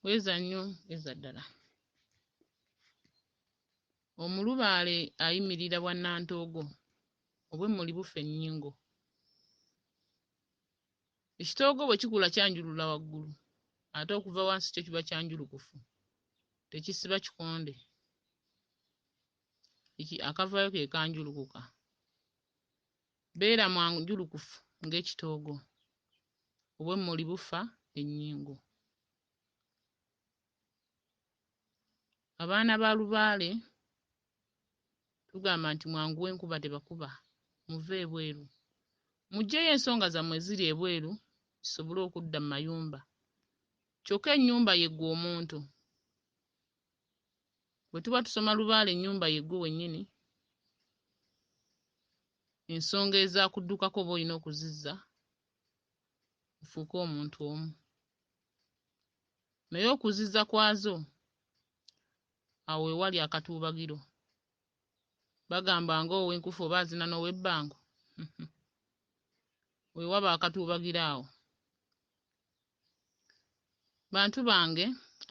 Weza nnyo eza ddala. Omulubaale ayimirira bwannantoogo obw'emmuli bufa ennyingo. Ekitoogo bwe kikula kyanjulula waggulu ate okuva wansi kyo kiba kyanjulukufu, tekisiba kikonde. Akavaayo ke kanjulukuka. Beera mwanjulukufu ng'ekitoogo obw'emmuli bufa ennyingo. Abaana ba lubaale tugamba nti mwanguwe enkuba tebakuba, muve ebweru. Muggyeyo ensonga zammwe eziri ebweru zisobole okudda mu mayumba. Kyokka ennyumba yeggwe omuntu. Bwe tuba tusoma lubaale ennyumba yeggwe wennyini, ensonga ezaakuddukako oba olina okuzizza, ofuuke omuntu omu. Naye okuzizza kwazo awo ewali akatuubagiro. Bagamba ng'ow'enkufu oba azina n'ow'ebbango. We waba akatuubagiro awo. Bantu bange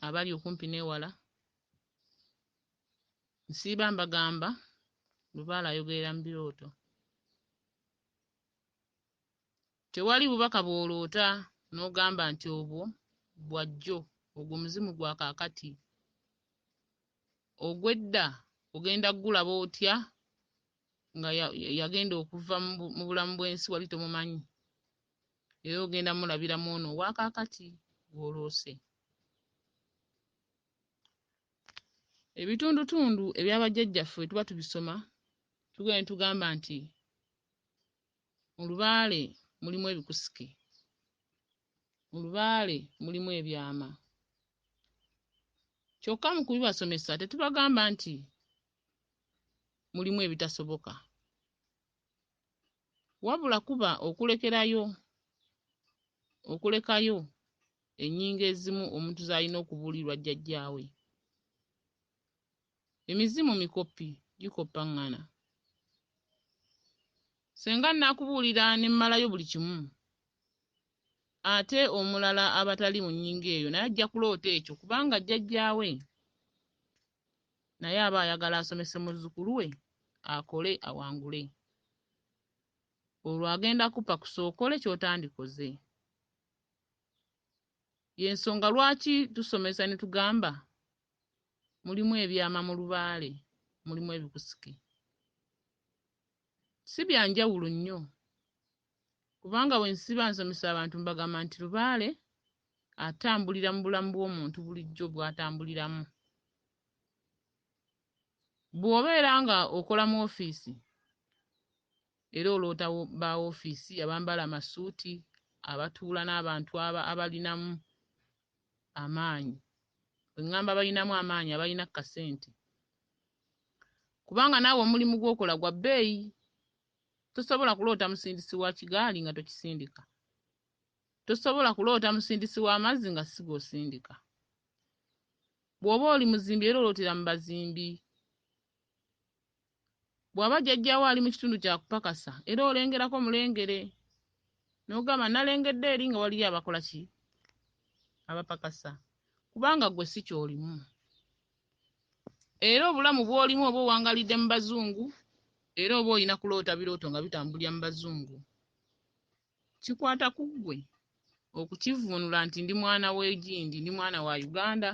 abali okumpi n'ewala, nsiiba mbagamba lubaale ayogerera mu birooto. Tewali bubaka bw'oloota n'ogamba nti obwo bwajjo, ogwo muzimu gwa kaakati. Ogw'edda ogenda gulaba otya nga yagenda okuva mu bulamu bw'ensi wali tomumanyi, era ogenda mulabiramu ono owa kaakati gw'oloose. Ebitundutundu ebyabajjajjaffe bwe tuba tubisoma tugenda ne tugamba nti mu lubaale mulimu ebikusike, mu lubaale mulimu ebyama. Kyokka mu kubibasomesa tetubagamba nti mulimu ebitasoboka, wabula kuba okulekayo ennyingo ezimu omuntu z'alina okubuulirwa jjajjaawe. Emizimu mikopi gikoppaŋŋana. Senga nnakubuulira ne mmalayo buli kimu, ate omulala abatali mu nnyingo eyo naye ajja kuloota ekyo kubanga jjajjaawe naye aba ayagala asomese muzzukulu we akole awangule. Olwo agenda kuppa kusookole ky'otandikoze. Y'ensonga lwaki tusomesa ne tugamba mulimu ebyama mu lubaale, mulimu ebikusike. Si bya njawulo nnyo kubanga bwe nsiba nsomesa abantu mbagamba nti lubaale atambulira mu bulamu bw'omuntu bulijjo bw'atambuliramu. Bw'obeera nga okola mu ofiisi era oloota ba ofiisi abambala amasuuti abatuula n'abantu abalinamu amaanyi. Bwe ŋŋamba abalinamu amaanyi abalina kkasente. Kubanga naawe omulimu gw'okola gwa bbeeyi. Tosobola kuloota musindisi wa kigaali nga tokisindika. Tosobola kuloota musindisi w'amazzi nga si gw'osindika. Bw'oba oli muzimbi era olootera mu bazimbi. Bw'aba jjajjaawo ali mu kitundu kya kupakasa era olengerako mulengere. N'ogamba nalengedde eri nga waliyo abakola ki? Abapakasa. Kubanga gwe si ky'olimu. Era obulamu bw'olimu oba owangalidde mu bazungu, era oba olina kuloota birooto nga bitambulira mu bazungu. Kikwata ku ggwe okukivuunula nti ndi mwana w'egindi, ndi mwana wa Uganda.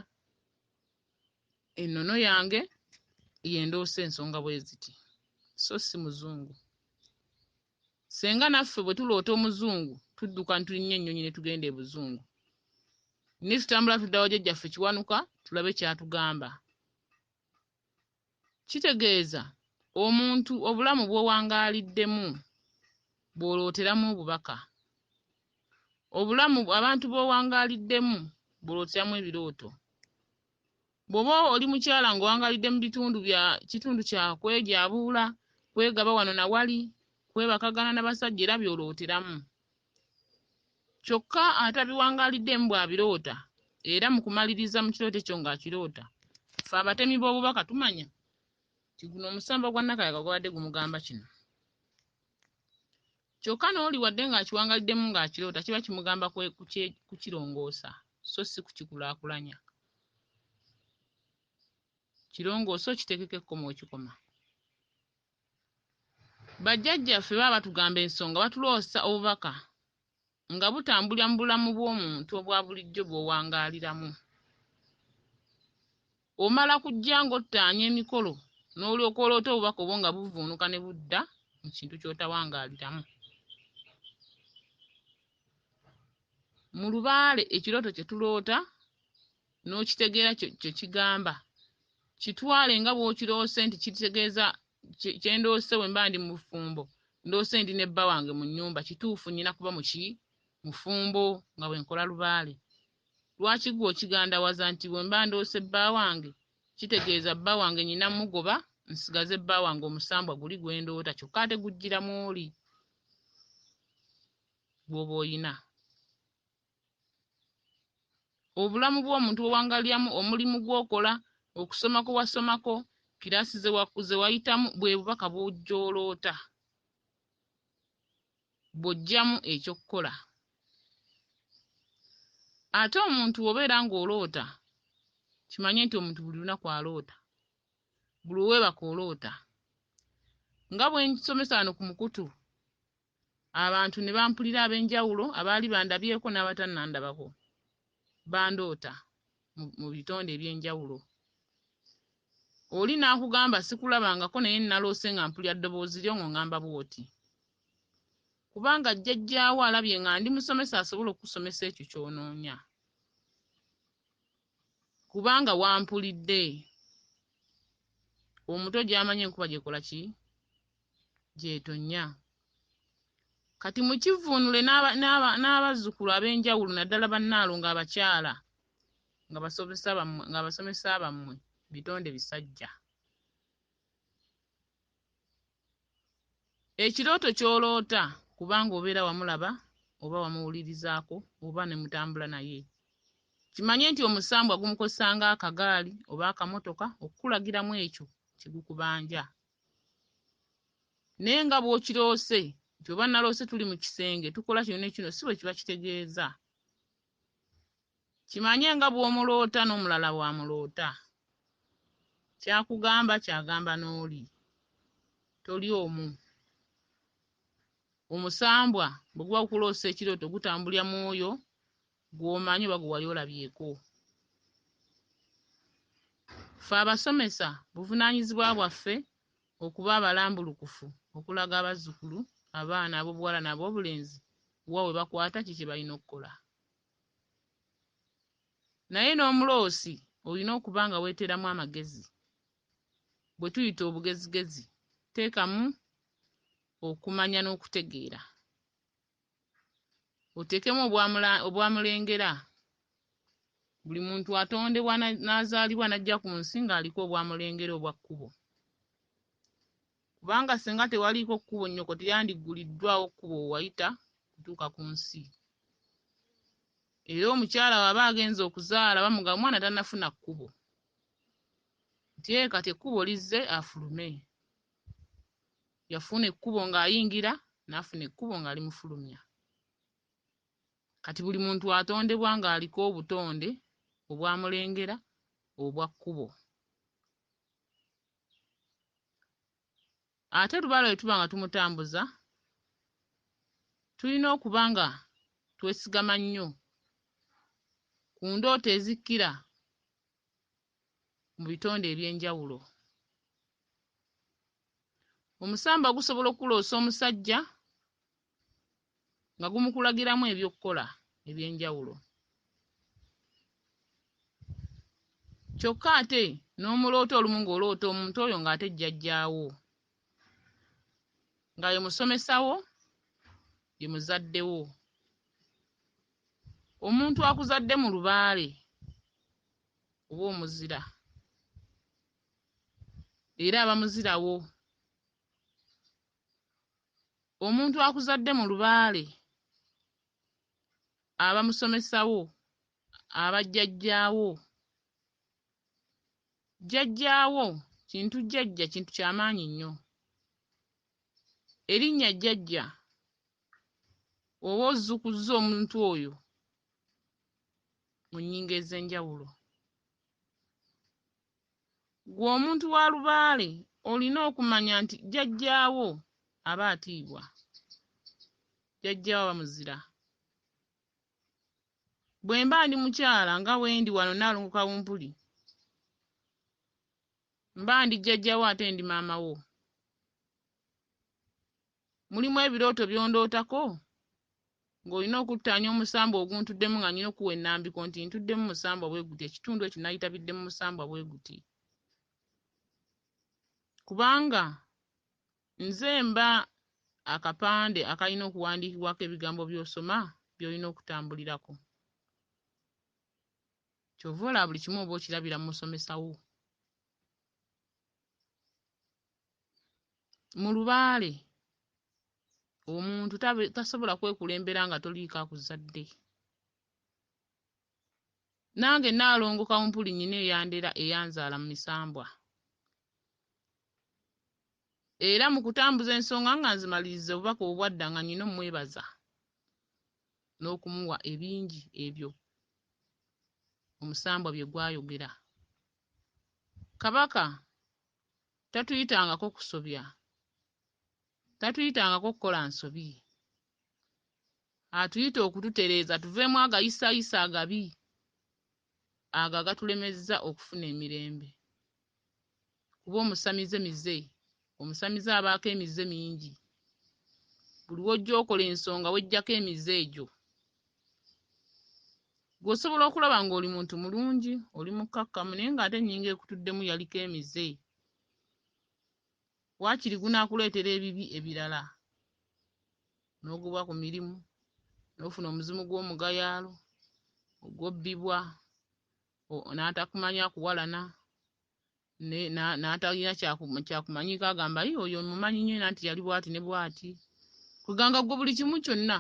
Ennono yange yendoose ensonga bwe ziti, so si muzungu. Senga naffe bwe tuloota omuzungu tudduka ntulinnya ennyonyi ne tugenda e buzungu. Ne tutambula tuddawo jjajjaffe kiwanuka tulabe ky'atugamba. Kitegeeza omuntu obulamu bw'owangaaliddemu bw'olooteramu obubaka. Obulamu abantu bw'owangaaliddemu bw'olooteramu ebirooto. Bw'oba oli mukyala ng'owangaalidde mu kitundu kya kwejaabuula, kwegaba wano na wali, kwebakagana n'abasajja era by'olooteramu. Kyokka atabiwangaaliddemu bw'abiroota era mu kumaliriza mu kirooto ekyo ng'akiroota. Ffe abatemi b'obubaka tumanya nti guno omusamba gwa Nnakayaga gwabadde gumugamba kino. Kyokka n'oli wadde ng'akiwangaliddemu ng'akiroota kiba kimugamba kukirongoosa. so si kukikulaakulanya. Kirongoosa okitegeke ekkomo ekikoma. Bajjajjaffe baba batugamba ensonga batuloosa obubaka nga butambulira mu bulamu bw'omuntu obwa bulijjo bw'owangaaliramu. Omala kujja ng'ottaanya emikolo n'olyoka oloota obubaka obwo nga buvuunuka ne budda mu kintu ky'otawangaaliramu. Mu lubaale ekirooto kye tuloota n'okitegeera kye kigamba, kitwale nga bw'okiroose nti kitegeeza kye ndoose bwe mba ndi mu bufumbo, ndoose ndi ne bba wange mu nnyumba, kituufu nnyina kuba mu mufumbo nga bwe nkola lubaale. Lwaki gwe okigandawaza nti bwe mba ndoose bba wange, kitegeeza bba wange nnyina mugoba, nsigaze bba wange omusambwa guli gwe ndoota, kyokka ate gujjira Mwoli bw'oba oyina. Obulamu bw'omuntu bw'owangaaliramu, omulimu gw'okola, okusoma kwe wasomako, kiraasi ze wayitamu, bwe bubaka bw'ojja oloota bw'oggyamu eky'okkola. Ate omuntu obeera ng'oloota, kimanye nti omuntu buli lunaku aloota, buli weebaka oloota. Nga bwe nsomesa wano ku mukutu, abantu ne bampulira ab'enjawulo abaali bandabyeko n'abatannandabako, bandoota mu bitonde eby'enjawulo. Oli n'akugamba sikulabangako naye naloose nga mpulira ddoboozi lyo ng'oŋŋamba bw'oti. Kubanga jjajjaawo alabye nga ndi musomesa asobola okusomesa ekyo ky'onoonya. Kubanga wampulidde. Omuto gy'amanyi enkuba gyekola ki? Gyetonnya. Kati mukivuunule n'abazzukulu ab'enjawulo naddala bannaalongo abakyala nga basomesa bammwe bitonde bisajja. Ekirooto ky'oloota kubanga obeera wamulaba oba wamuwulirizaako oba ne mutambula naye, kimanye nti omusambwa gumukozesa ng'akagaali oba akamotoka okukulagiramu ekyo kye gukubanja. Naye nga bw'okiroose nti oba naloose tuli mu kisenge tukola kino ne kino, si bwe kiba kitegeeza. Kimanye nga bw'omuloota n'omulala bw'amuloota. Kyakugamba kyagamba n'oli. Toli omu. Omusambwa bwe guba gukuloosa ekirooto gutambulira mu oyo gw'omanyi oba gwe wali olabyeko. Ffe abasomesa buvunaanyizibwa bwaffe okuba abalambulukufu, okulaga abazzukulu, abaana ab'obuwala n'ab'obulenzi wa we bakwata kiki balina okukola. Naye n'omuloosi olina okuba nga weeteramu amagezi. Bwe tuyita obugezigezi, teekamu okumanya n'okutegeera. Oteekemu obwamulengera. Buli muntu atondebwa n'azaalibwa n'ajja ku nsi ng'aliko obwamulengera obwa kkubo. Kubanga singa tewaliiko kkubo, nnyoko teyandigguliddwawo kkubo wayita kutuuka ku nsi. Era omukyala bw'aba agenze okuzaala bamugamba omwana tannafuna kkubo. Nti kati ekkubo lizze afulume. Yafuna ekkubo ng'ayingira, n'afuna ekkubo nga limufulumya. Kati buli muntu atondebwa ng'aliko obutonde obwamulengera obwa kkubo. Ate lubaale bwe tuba nga tumutambuza, tulina okuba nga twesigama nnyo ku ndoto ezikkira mu bitonde eby'enjawulo. Omusamba gusobola okuloosa omusajja nga gumukulagiramu eby'okkola eby'enjawulo. Kyokka ate n'omuloota olumu ng'oloota omuntu oyo ng'ate jjajjaawo, nga ye musomesawo, ye muzaddewo. Omuntu akuzadde mu lubaale oba omuzira, era aba muzirawo. Omuntu akuzadde mu lubaale aba musomesawo, aba jjajjaawo. Jjajjaawo kintu jjajja kintu ky'amaanyi nnyo. Erinnya jjajja oba ozzukuzza omuntu oyo mu nnyingo ez'enjawulo. Ggwe omuntu wa lubaale olina okumanya nti jjajjaawo aba atiibwa, jjajjaawo aba muzira. Bwe mba ndi mukyala nga bwe ndi wano Nalongo Kawumpuli, mba ndi jjajjaawo ate ndi maama wo. Mulimu ebirooto by'ondootako ng'olina okuttaanya omusambwa oguntuddemu nga nnyina okuwa ennambiko nti ntuddemu musambwa bwe guti, ekitundu ekyo nayitabiddemu musambwa bwe guti. Kubanga nze mba akapande akalina okuwandiikibwako ebigambo by'osoma by'olina okutambulirako. Kyova olaba buli kimu oba okirabira mu musomesa wo. Mu lubaale omuntu tasobola kwekulembera nga toliiko akuzadde. Nange Nalongo Kawumpuli nnyina eyandera eyanzaala mu misambwa. Era mu kutambuza ensonga nga nzimaliriza obubaka obwadda nga nnyina omwebaza n'okumuwa ebingi ebyo omusambwa bye gwayogera. Kabaka tatuyitangako kusobya, tatuyitangako kukola nsobi, atuyita okututereeza tuveemu agayisaayisa agabi ago agatulemezza okufuna emirembe. Kuba omusamize mize, omusamize abaako emize mingi. Buli w'ojja okola ensonga weggyako emize egyo. Gw'osobola okulaba ng'oli muntu mulungi, oli mukkakkamu naye ng'ate ennyingo ekutuddemu yaliko emize. Waakiri gunaakuleetera ebibi ebirala. N'ogobwa ku mirimu, n'ofuna omuzimu gw'omugayaalo, ogwobbibwa, n'atakumanya akuwalana, n'atalina kyakumanyiiko agamba oyo mumanyi nnyo era nti yali bw'ati ne bw'ati. Kweganga ggwe buli kimu kyonna,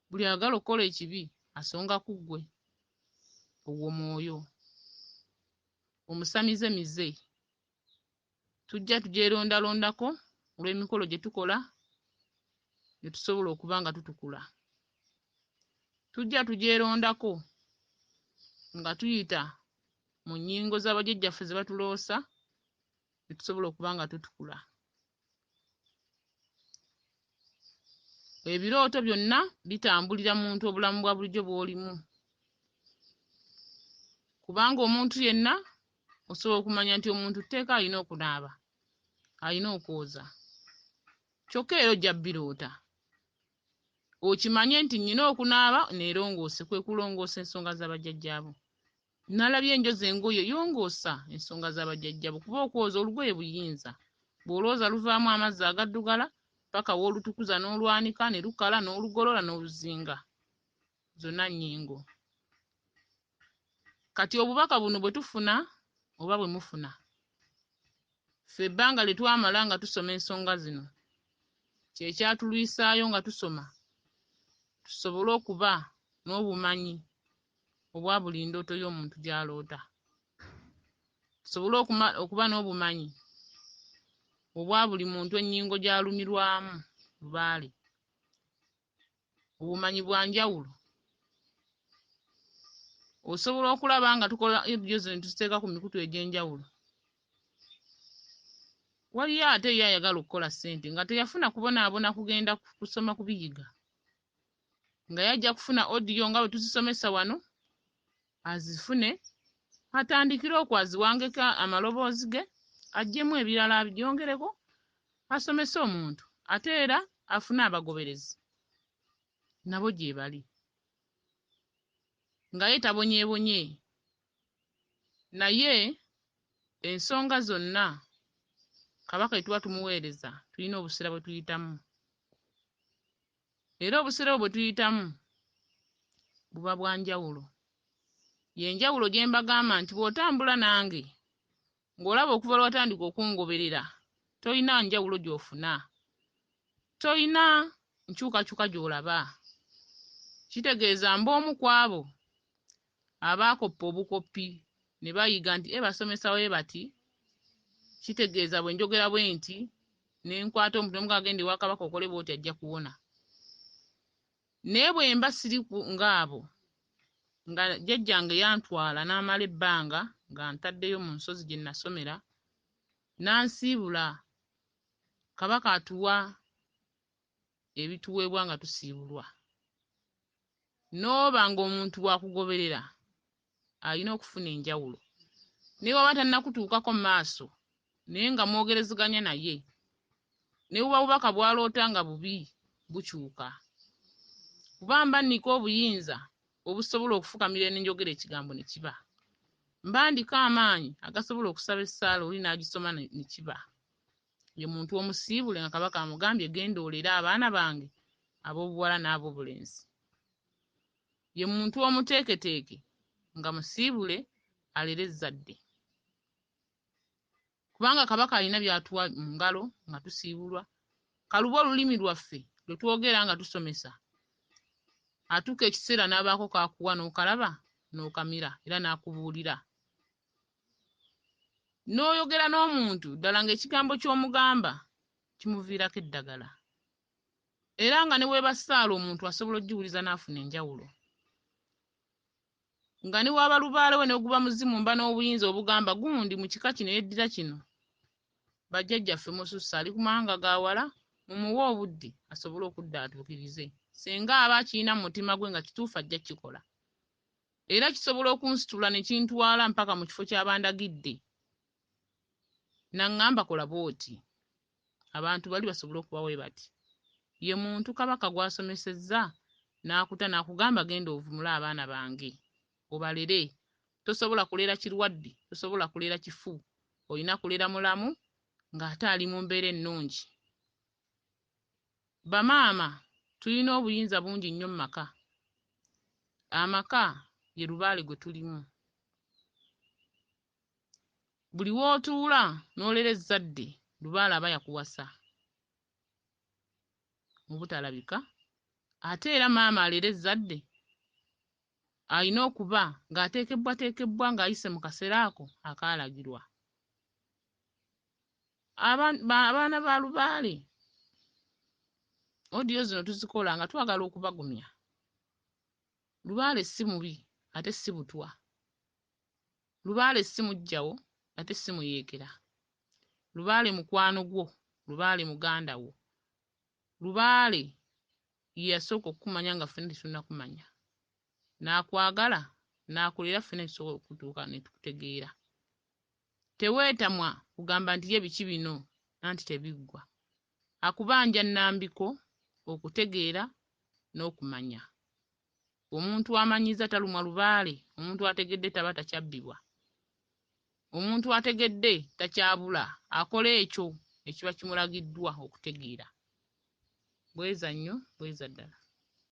buli ayagala okukola ekibi asonga ku ggwe. Ogwo mwoyo. Omusamize mize. Tujja tugyerondarondako olw'emikolo gye tukola ne tusobola okuba nga tutukula. Tujja tugyerondako nga tuyita mu nnyingo z'abajjajjaffe ze batuloosa ne tusobola okuba nga tutukula. Ebirooto byonna bitambulira muntu obulamu bwa bulijjo bw'olimu. Kubanga omuntu yenna osobola okumanya nti omuntu tteeka alina okunaaba, alina okwoza. Kyokka era ojja biroota. Okimanye nti nnyina okunaaba neerongoose, kwe kulongoosa ensonga z'abajjajjaabo. Nalabye enjozi engoye yongoosa ensonga z'abajjajjaabo kuba okwoza olugoye buyinza. Bw'olwoza luvaamu amazzi agaddugala paka w'olutukuza n'olwanika ne lukala n'olugolola n'oluzinga. Zonna nnyingo. Kati obubaka buno bwe tufuna oba bwe mufuna, ffe ebbanga lye twamala nga tusoma ensonga zino kye kyatulwisaayo nga tusoma, tusobole okuba n'obumanyi obwa buli ndooto y'omuntu gy'aloota. Tusobole okuba n'obumanyi obwa buli muntu ennyingo gy'alumirwamu lubaale. Obumanyi bwa njawulo. Osobola okulaba nga tukola ebyozi ne tuziteeka ku mikutu egy'enjawulo. Waliyo ate ye ayagala okukola ssente nga teyafuna kubonaabona kugenda kusoma kubiyiga. Nga yajja kufuna odiyo nga bwe tuzisomesa wano, azifune, atandikire okwaziwangeko amaloboozi ge, aggyemu ebirala abyongereko, asomese omuntu. Ate era afune abagoberezi. Nabo gye bali. Nga ye tabonyeebonye. Naye ensonga zonna Kabaka tuba tumuweereza tulina obuseera bwe tuyitamu. Era obuseera bwe tuyitamu buba bwa njawulo. Yenjawulo gye mbagamba nti bw'otambula nange ng'olaba okuva lwatandika okungoberera tolina njawulo gy'ofuna. Tolina nkyukakyuka gy'olaba. Kitegeeza mb'omu ku abo abaakoppa obukoppi ne bayiga nti basomesa bwe bati, kitegeeza bwe njogera bwe nti ne nkwata omuntu n'omuga agenda ewa Kabaka okole bw'oti ajja kuwona. Naye bwe mba siri ng'abo nga jjajjange yantwala n'amala ebbanga nga ntaddeyo mu nsozi gye nasomera n'ansiibula. Kabaka atuwa ebituweebwa nga tusiibulwa. N'oba ng'omuntu bw'akugoberera alina okufuna enjawulo. Ne bw'aba tannakutuukako mu maaso naye nga mwogerezeganya naye, ne buba bubaka bw'aloota nga bubi bukyuka. Kuba mba nnika obuyinza obusobola okufukamira n'enjogera ekigambo ne kiba. Mba ndiko amaanyi agasobola okusaba essaala oli n'agisoma ne kiba. Ye muntu omusiibule nga Kabaka amugambye genda olere abaana bange ab'obuwala n'ab'obulenzi. Ye muntu omuteeketeeke nga musiibule alere ezzadde. Kubanga Kabaka alina by'atuwa mu ngalo nga tusiibulwa. Kaluba olulimi lwaffe lwe twogera nga tusomesa. Atuuka ekiseera n'abaako k'akuwa n'okalaba n'okamira era n'akubuulira. N'oyogera n'omuntu ddala ng'ekigambo ky'omugamba kimuviirako eddagala. Era nga ne weeba ssaala omuntu asobola ogiwuliza n'afuna enjawulo. Nga ne waaba lubaale we n'oguba muzimu mba n'obuyinza obugamba gundi mu kika kino yeddira kino. Bajjajjaffe musussa ali ku mawanga ga wala mumuwe obudde asobole okudda atuukirize. Senga aba akirina mu mutima gwe nga kituufu ajja kikola. Era kisobola okunsitula ne kintwala mpaka mu kifo ky'abandagidde. Naŋŋamba kola bw'oti. Abantu bali basobola okuba bwe bati. Ye muntu Kabaka gw'asomesezza n'akuta n'akugamba genda ovumule abaana bange obalere. Tosobola kuleera kirwadde, tosobola kuleera kifu, olina kuleera mulamu ng'ate ali mu mbeera ennungi. Bamaama tulina obuyinza bungi nnyo mu maka. Amaka ye lubaale gwe tulimu. Buli w'otuula n'olera ezzadde lubaale aba yakuwasa mu butalabika. Ate era maama alera ezzadde alina okuba ng'ateekebbwateekebbwa ng'ayise mu kaseera ako akaalagirwa. Abaana ba lubaale odiyo zino tuzikola nga twagala okubagumya. Lubaale si mubi ate si butwa. Lubaale si muggyawo ate si muyeekera. Lubaale mukwano gwo, lubaale muganda wo. Lubaale ye yasooka okukumanya nga ffenna tetunnakumanya. N'akwagala n'akulera ffenna tusobola okutuuka ne tukutegeera. Teweetamwa kugamba nti ye biki bino anti tebiggwa. Akubanja nnambiko okutegeera n'okumanya. Omuntu amanyiza talumwa lubaale, omuntu ategedde taba takyabbibwa. Omuntu ategedde takyabula akola ekyo ekiba kimulagiddwa okutegeera. Bweza nnyo, bweza ddala.